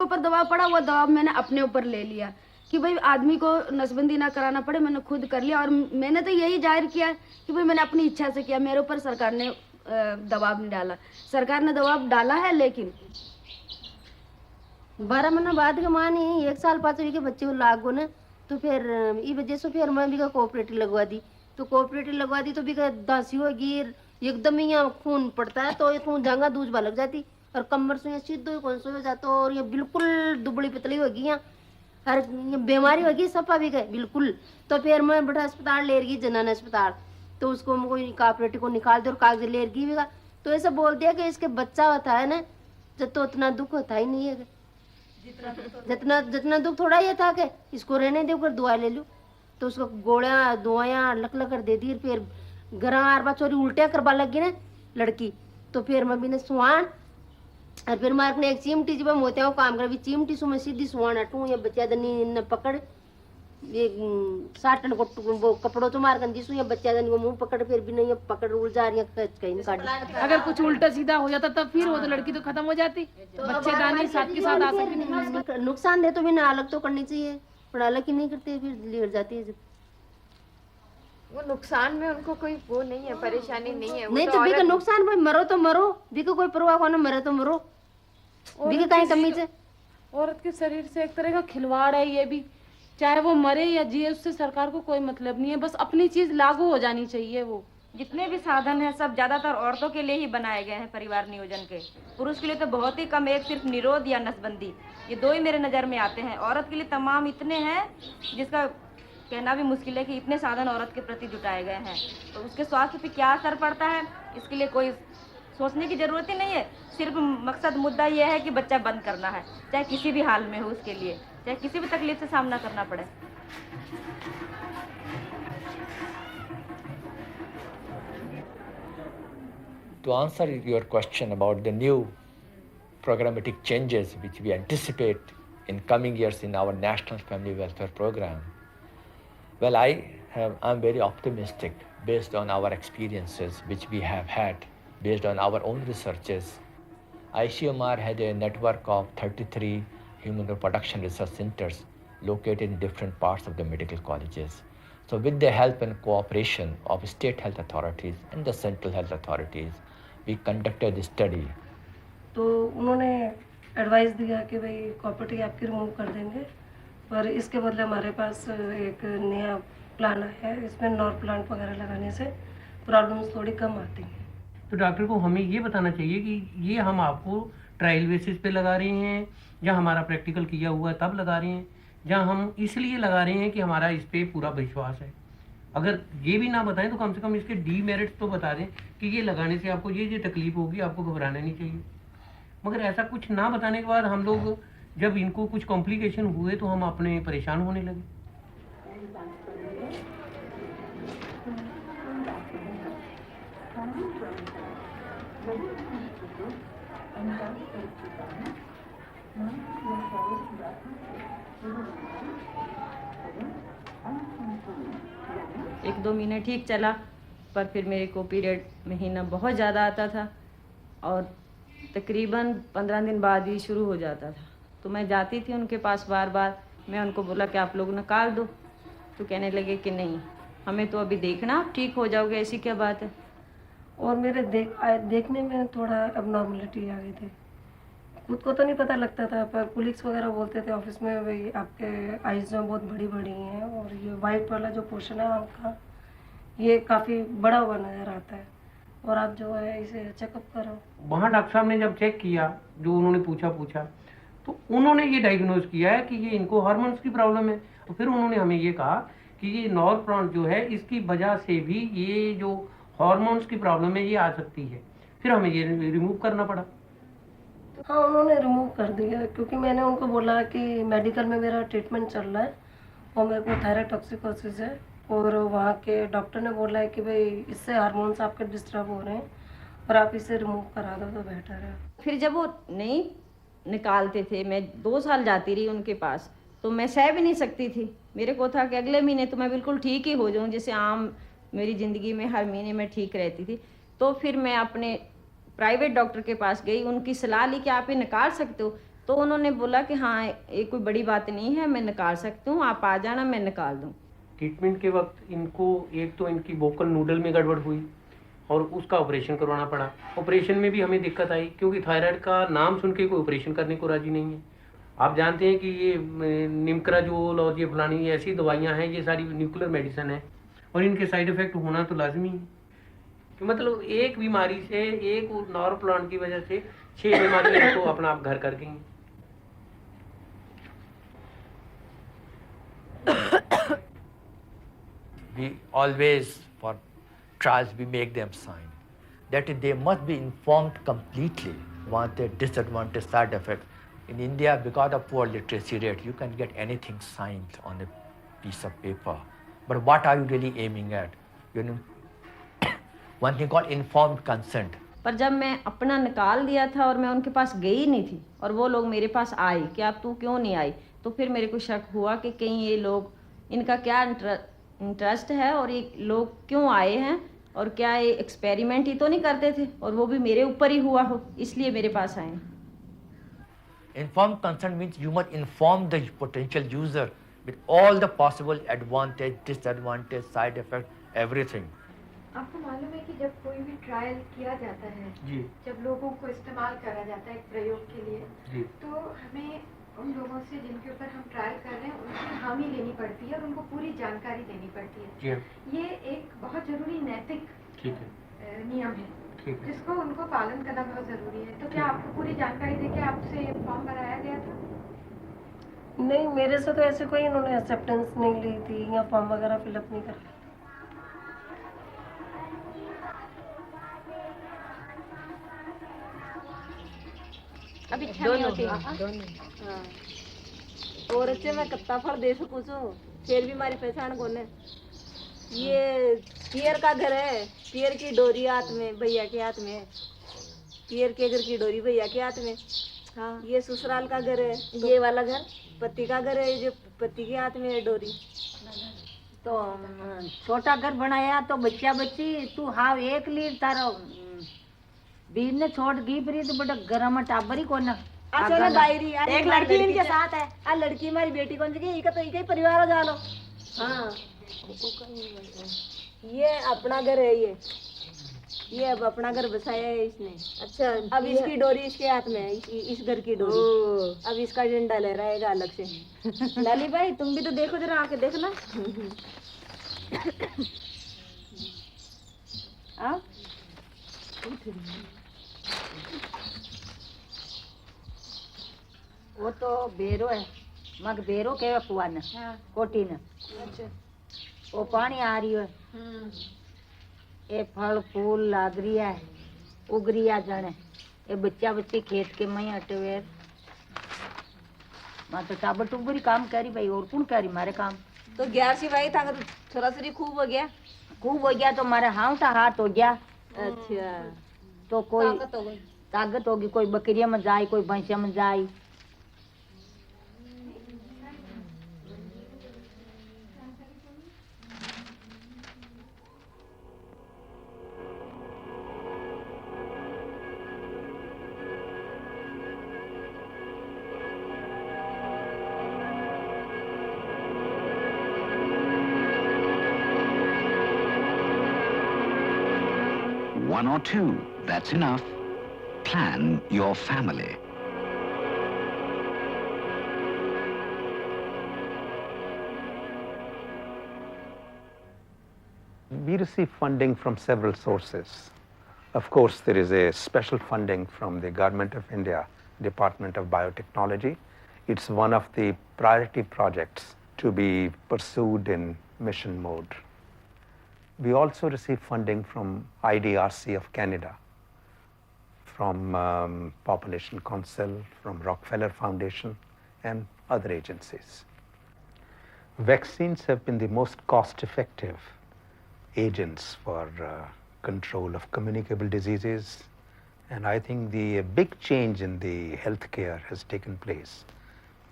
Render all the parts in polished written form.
ऊपर दबाव पड़ा, वो दबाव मैंने अपने ऊपर ले लिया कि भाई आदमी को नसबंदी ना कराना पड़े, मैंने खुद कर लिया। और मैंने तो यही जाहिर किया कि भाई मैंने अपनी इच्छा से किया, मेरे ऊपर सरकार ने दबाव नहीं डाला। सरकार ने दबाव डाला है, लेकिन 12 महीना बाद के मानी 1 साल 5 के बच्चे को लागो ने, तो फिर ई वजह से फिर मैं भी कोऑपरेटिव लगवा दी। तो कोऑपरेटिव लगवा दी तो भी दासी होगी, एकदम ही यहाँ खून पड़ता है तो ये खून जांगा दूज लग जाती और कमर से सीधो कौन सो हो जाता और ये बिल्कुल दुबली पतली होगी यहाँ, हर बीमारी होगी सफा भी गए बिल्कुल। तो फिर मैं बड़ा अस्पताल ले गई, जनाना अस्पताल, तो उसको कोई कोऑपरेटिव को निकाल दे और कागज ले गई। तो ऐसा बोल दिया कि इसके बच्चा होता है ना जब तो उतना दुख होता ही नहीं है, जितना जितना दुख थोड़ा ये था कि इसको रहने दे कर दुआ ले लूं। तो उसको गोलियां दुआयां लक लक कर दे दी। फिर घर आर बार चोरी उल्टे करवा लगी ना लड़की, तो फिर मैं भी ने सुहान और फिर मार्क ने एक चिमटी जब मोतिया काम कर भी चिमटी सु मैं सीधी सुहान हटू या बच्चा दनी न पकड़ ये साटन को वो कपड़ों तो मार गंदी सु या बच्चा दनी को मुंह पकड़ फिर भी नहीं पकड़ उड़ जा रही है कहीं काट। अगर कुछ उल्टा सीधा हो जाता तब फिर वो तो लड़की तो खत्म हो जाती, बच्चेदानी साथ के साथ आ सकती। नुकसान दे तो भी ना अलग तो करनी चाहिए, पर अलग ही नहीं करते फिर लेट जाती है। वो नुकसान में उनको कोई वो नहीं है, परेशानी नहीं है। नहीं तो भी का नुकसान भाई मरो तो मरो, भी को कोई परवाह को ना, मरे तो मरो, भी के कहीं कमी से। औरत के शरीर से एक तरह का खिलवाड़ है ये भी, चाहे वो मरे या जिए उससे सरकार को कोई मतलब नहीं है, बस अपनी चीज लागू हो जानी चाहिए। वो जितने भी साधन हैं सब ज्यादातर औरतों के लिए ही बनाए गए हैं परिवार नियोजन के। पुरुष के लिए तो बहुत ही कम, एक सिर्फ निरोध या नसबंदी, ये दो ही मेरे नज़र में आते हैं। औरत के लिए तमाम इतने हैं जिसका कहना भी मुश्किल है कि इतने साधन औरत के प्रति जुटाए गए हैं। तो उसके स्वास्थ्य पे क्या असर पड़ता है इसके लिए कोई सोचने की ज़रूरत ही नहीं है। सिर्फ मकसद मुद्दा यह है कि बच्चा बंद करना है, चाहे किसी भी हाल में हो, उसके लिए चाहे किसी भी तकलीफ से सामना करना पड़े। To answer your question about the new programmatic changes which we anticipate in coming years in our National Family Welfare Program, well, I'm very optimistic based on our experiences which we have had, based on our own researches. ICMR has a network of 33 human reproduction research centers located in different parts of the medical colleges. So with the help and cooperation of state health authorities and the central health authorities, we conducted the study. तो उन्होंने advice दिया कि भाई copper T आपकी remove कर देंगे, पर इसके बदले हमारे पास एक नया प्लान है, इसमें नॉर प्लांट वगैरह लगाने से प्रॉब्लम्स थोड़ी कम आती हैं। तो डॉक्टर को हमें ये बताना चाहिए कि ये हम आपको ट्रायल बेसिस पे लगा रहे हैं या हमारा प्रैक्टिकल किया हुआ तब लगा रहे हैं, या हम इसलिए लगा रहे हैं कि हमारा इस पर पूरा विश्वास है। अगर ये भी ना बताएं तो कम से कम इसके डीमेरिट्स तो बता दें कि ये लगाने से आपको ये तकलीफ होगी, आपको घबराना नहीं चाहिए। मगर ऐसा कुछ ना बताने के बाद हम लोग जब इनको कुछ कॉम्प्लिकेशन हुए तो हम अपने परेशान होने लगे। एक दो महीने ठीक चला, पर फिर मेरे को पीरियड महीना बहुत ज़्यादा आता था और तकरीबन 15 दिन बाद ही शुरू हो जाता था। तो मैं जाती थी उनके पास बार बार, मैं उनको बोला कि आप लोग निकाल दो, तो कहने लगे कि नहीं, हमें तो अभी देखना, ठीक हो जाओगे, ऐसी क्या बात है। और मेरे देखने में थोड़ा अबनॉर्मलिटी आ गई थी, खुद को तो नहीं पता लगता था, पर पुलिस वगैरह बोलते थे ऑफिस में भाई आपके आइज़ जो बहुत बड़ी बड़ी हैं और ये वाइट वाला जो पोर्शन है आपका ये काफ़ी बड़ा हुआ नज़र आता है और आप जो है इसे चेकअप करो। वहाँ डॉक्टर साहब ने जब चेक किया, जो उन्होंने पूछा तो उन्होंने ये डायग्नोज किया है कि ये इनको हार्मोन्स की प्रॉब्लम है। तो फिर उन्होंने हमें ये कहा कि ये नॉर प्लांट जो है इसकी वजह से भी ये जो हार्मोन्स की प्रॉब्लम है ये आ सकती है। फिर हमें ये रिमूव करना पड़ा। हाँ, उन्होंने रिमूव कर दिया क्योंकि मैंने उनको बोला कि मेडिकल में मेरा ट्रीटमेंट चल रहा है और मेरे को थायराइड है और वहाँ के डॉक्टर ने बोला है कि भाई इससे हार्मोन्स आपके डिस्टर्ब हो रहे हैं और आप इसे रिमूव करा दो तो बेटर है। फिर जब वो नहीं निकालते थे, मैं 2 साल जाती रही उनके पास, तो मैं सह भी नहीं सकती थी। मेरे को था कि अगले महीने तो मैं बिल्कुल ठीक ही हो जाऊँ, जैसे आम मेरी ज़िंदगी में हर महीने में ठीक रहती थी। तो फिर मैं अपने प्राइवेट डॉक्टर के पास गई, उनकी सलाह ली कि आप ये निकाल सकते हो। तो उन्होंने बोला कि हाँ ये कोई बड़ी बात नहीं है, मैं निकाल सकती हूँ, आप आ जाना, मैं निकाल दूँ। ट्रीटमेंट के वक्त इनको एक तो इनकी वोकल नूडल में गड़बड़ हुई और उसका ऑपरेशन करवाना पड़ा। ऑपरेशन में भी हमें दिक्कत आई क्योंकि थायराइड का नाम सुन के कोई ऑपरेशन करने को राजी नहीं है। आप जानते हैं कि ये निमकराजोल और ये फलानी ऐसी दवाइयाँ हैं, ये सारी न्यूक्लियर मेडिसिन है और इनके साइड इफ़ेक्ट होना तो लाजमी है। तो मतलब एक बीमारी से, एक नॉर प्लांट की वजह से 6 बीमारियाँ तो अपना आप घर कर गई। We always, for trials, we make them sign that they must be informed completely advantage, disadvantage, side effects. In India, because of poor literacy rate, you can get anything signed on a piece of paper. But what are you really aiming at? You know, one thing called informed consent. पर जब मैं अपना निकाल दिया था और मैं उनके पास गई नहीं थी और वो लोग मेरे पास आए कि आप तू क्यों नहीं आई, तो फिर मेरे को शक हुआ कि कहीं ये लोग, इनका क्या इंटरेस्ट है और ये लोग क्यों आए हैं और क्या ये एक्सपेरिमेंट ही तो नहीं करते थे और वो भी मेरे ऊपर ही हुआ हो, इसलिए मेरे पास आए। Informed consent means you must inform the potential user with all the possible advantage, disadvantage, side effect, everything. आपको मालूम है कि जब कोई भी ट्रायल किया जाता है जी जब लोगों को इस्तेमाल करा जाता है एक प्रयोग के लिए जी तो हमें उन लोगों से जिनके ऊपर हम ट्रायल कर रहे हैं उनकी हामी लेनी पड़ती है और उनको पूरी जानकारी देनी पड़ती है। जी हाँ, ये एक बहुत जरूरी नैतिक ठीक है, नियम है ठीक है। जिसको उनको पालन करना बहुत जरूरी है। तो क्या आपको पूरी जानकारी देके आपसे ये फॉर्म भराया गया था? नहीं, मेरे से तो ऐसे कोई इन्होंने एक्सेप्टेंस नहीं ली थी या फॉर्म वगैरह फिलअप नहीं कर। अब इच्छा नहीं होती और अच्छे मैं कत्ता फल दे सकूँ छो फिर भी हमारी पहचान कौन है। ये पियर का घर है, पियर की डोरी हाथ में, भैया के हाथ में, पियर के घर की डोरी भैया के हाथ में। हाँ, ये ससुराल का घर है, ये वाला घर पति का घर है, जो पति के हाथ में है डोरी। तो छोटा घर बनाया तो बच्चा बच्ची तू हाव एक लीर तारो बीज ने छोड़ गई फिर तो बड़ा घर में टाबर ही कौन चलो दायरी एक लड़की इनके साथ है। आ लड़की हमारी बेटी कौन सी इनका तो इनका ही परिवार हो जानो। हाँ, ये अपना घर है, ये अब अपना घर बसाया है इसने। अच्छा, अब इसकी डोरी इसके हाथ में है, इस घर की डोरी। अब इसका झंडा लहराएगा अलग से। लाली भाई तुम भी तो देखो जरा, आके देखना। आओ वो तो बेरो है मग बेरो के कुआ ने कोटी ने वो पानी आ रही है ये फल फूल लाग रही है उग रही है जाने ये बच्चा बच्ची खेत के मई हटे हुए मैं तो टाबर टुबरी काम करी भाई और कौन करी मारे काम तो 11 भाई था तो थोड़ा सा खूब हो गया तो मारे हाथ हाथ हो गया। अच्छा, तो कोई ताकत होगी, कोई बकरिया में जाए कोई भैंसिया में जाए। One or two, that's enough. Plan your family. We receive funding from several sources. Of course, there is a special funding from the Government of India, Department of Biotechnology. It's one of the priority projects to be pursued in mission mode. We also receive funding from IDRC of Canada, from Population Council, from Rockefeller Foundation, and other agencies. Vaccines have been the most cost-effective agents for control of communicable diseases, and I think the big change in the healthcare has taken place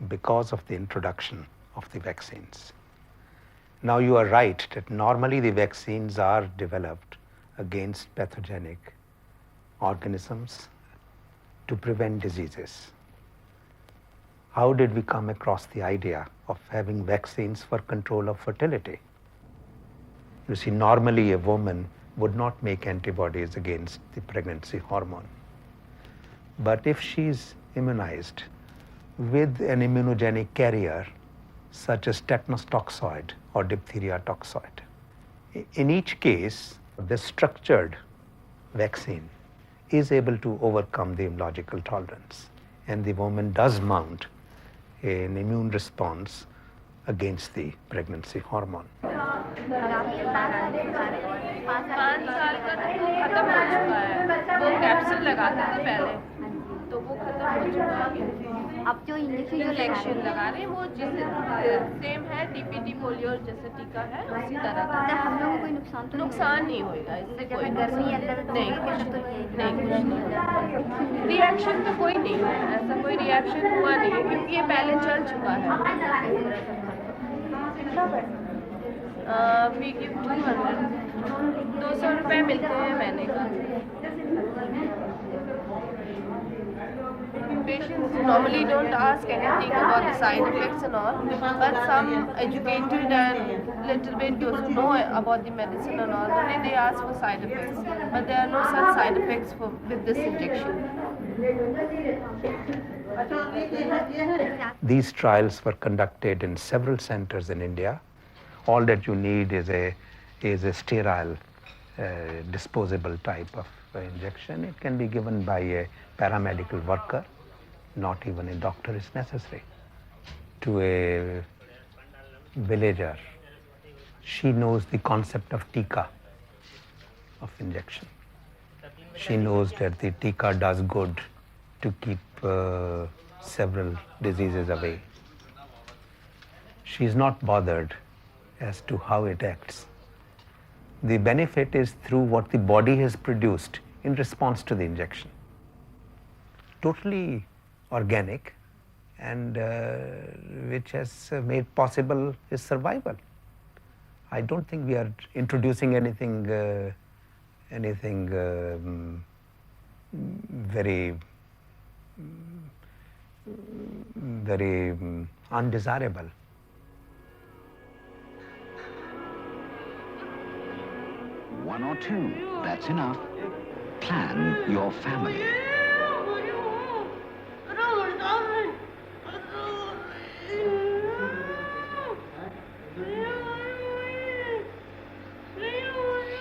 because of the introduction of the vaccines. Now you are right that normally the vaccines are developed against pathogenic organisms to prevent diseases. how did we come across the idea of having vaccines for control of fertility? You see, normally a woman would not make antibodies against the pregnancy hormone. But if she's immunized with an immunogenic carrier, such as tetanus toxoid or diphtheria toxoid, in each case, the structured vaccine is able to overcome the immunological tolerance, and the woman does mount an immune response against the pregnancy hormone. 5 साल का खत्म हो चुका है। वो capsule लगाते थे पहले, तो वो खत्म हो चुका है। अब जो इंजेक्शन लगा रहे हैं वो जैसे सेम है टीपीटी पोलियो जैसे टीका है उसी तरह का। हम लोगों को कोई नुकसान नहीं होएगा इससे, कोई गर्मी अंदर नहीं, कुछ नहीं। रिएक्शन तो कोई नहीं है, ऐसा कोई रिएक्शन हुआ नहीं है क्योंकि ये पहले चल चुका है। वी गिव 200 रुपये मिलते हैं महीने का। Patients normally don't ask anything about the side effects and all, but some educated and little bit those who know about the medicine and all, only they ask for side effects, but there are no such side effects with this injection. These trials were conducted in several centers in India. All that you need is a sterile, disposable type of injection. It can be given by a paramedical worker. Not even a doctor is necessary. To a villager, she knows the concept of tika, of injection. She knows that the tika does good to keep several diseases away. She is not bothered as to how it acts. The benefit is through what the body has produced in response to the injection. Totally organic, and which has made possible his survival. I don't think we are introducing anything very undesirable. One or two, that's enough. Plan your family.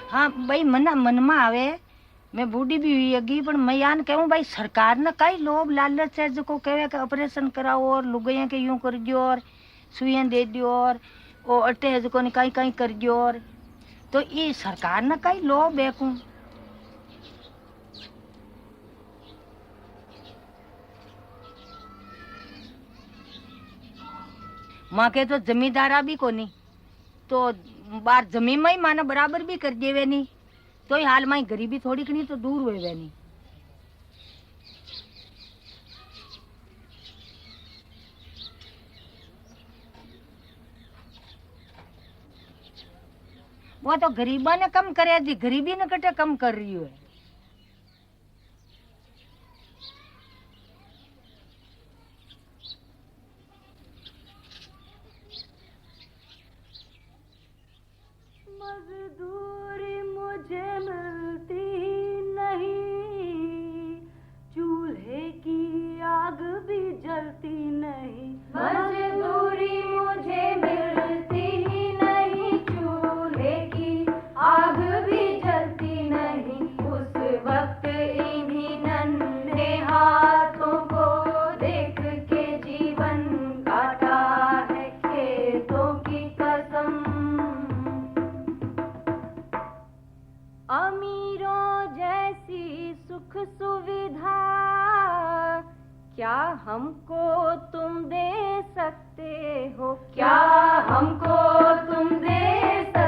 हाँ भाई मन में आवे, मैं बूढ़ी भी हुई अगी, पर मैं यान कहूँ भाई सरकार ने कई लोभ लालच है जो कहे कि ऑपरेशन कराओ और लुगाइया के यूं कर दियो और सुइयां दे दियो और वो अटे है जो कहीं कहीं कर दियो, और तो ये सरकार ने कई लोभ है को माँ के तो जमींदारा भी को नहीं, तो बार जमीन में ही माना बराबर भी कर देवे नहीं, तो हाल में गरीबी थोड़ी कनी तो दूर हुए वे नहीं। वो तो गरीबा ने कम करे दी, गरीबी ने कटे कम कर रही है। मजदूरी मुझे मिलती नहीं, चूल्हे की आग भी जलती नहीं। मजदूरी मुझे मिलती नहीं, चूल्हे की आग भी जलती नहीं। उस वक्त इन्हीं नन्हे हाथों को देख के जीवन काटा है खेतों की कसम। अमीरों जैसी सुख सुविधा क्या हमको तुम दे सकते हो? क्या हमको तुम दे सकते